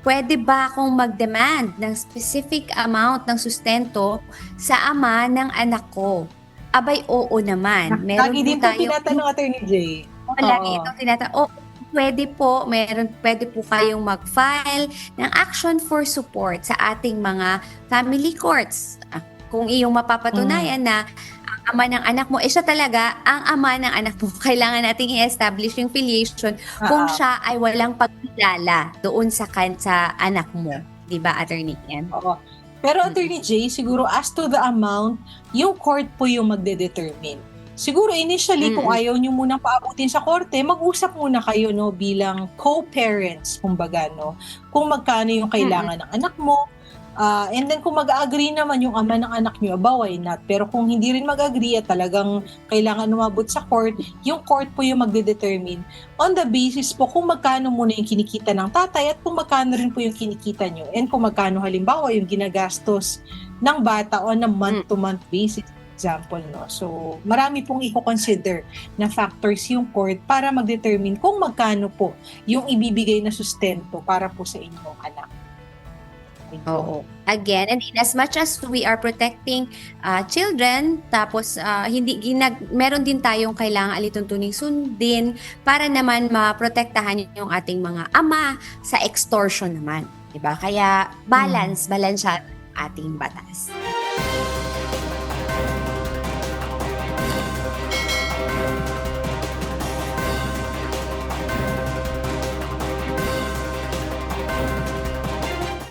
pwede ba akong mag-demand ng specific amount ng sustento sa ama ng anak ko? Abay, oo naman. Meron Lagi po din po tayong tinatanong, Attorney Jay. lagi Oo. itong tinatanong. Oh, pwede po, pwede po kayong mag-file ng action for support sa ating mga family courts. Kung iyong mapapatunayan na ang ama ng anak mo, siya talaga, ang ama ng anak mo, kailangan nating i-establish yung filiation kung siya ay walang pagkilala doon sa anak mo. Di ba, Attorney Ken? Oo. Pero Attorney Jay, siguro as to the amount, yung court po yung magde-determine. Siguro initially, kung ayaw nyo munang paabutin sa korte, mag-usap muna kayo, no, bilang co-parents, kumbaga, no, kung magkano yung kailangan ng anak mo. And then kung mag-agree naman yung ama ng anak nyo, why not? Pero kung hindi rin mag-agree at talagang kailangan umabot sa court, yung court po yung magde-determine on the basis po kung magkano muna yung kinikita ng tatay at kung magkano rin po yung kinikita nyo. And kung magkano halimbawa yung ginagastos ng bata on a month-to-month basis, example, no? So, marami pong i-consider na factors yung court para mag-determine kung magkano po yung ibibigay na sustento para po sa inyong anak. Oo. Again, and in as much as we are protecting children, tapos meron din tayong kailangang alituntuning sundin para naman maprotektahan yung ating mga ama sa extortion naman. Diba? Kaya balance siya ating batas.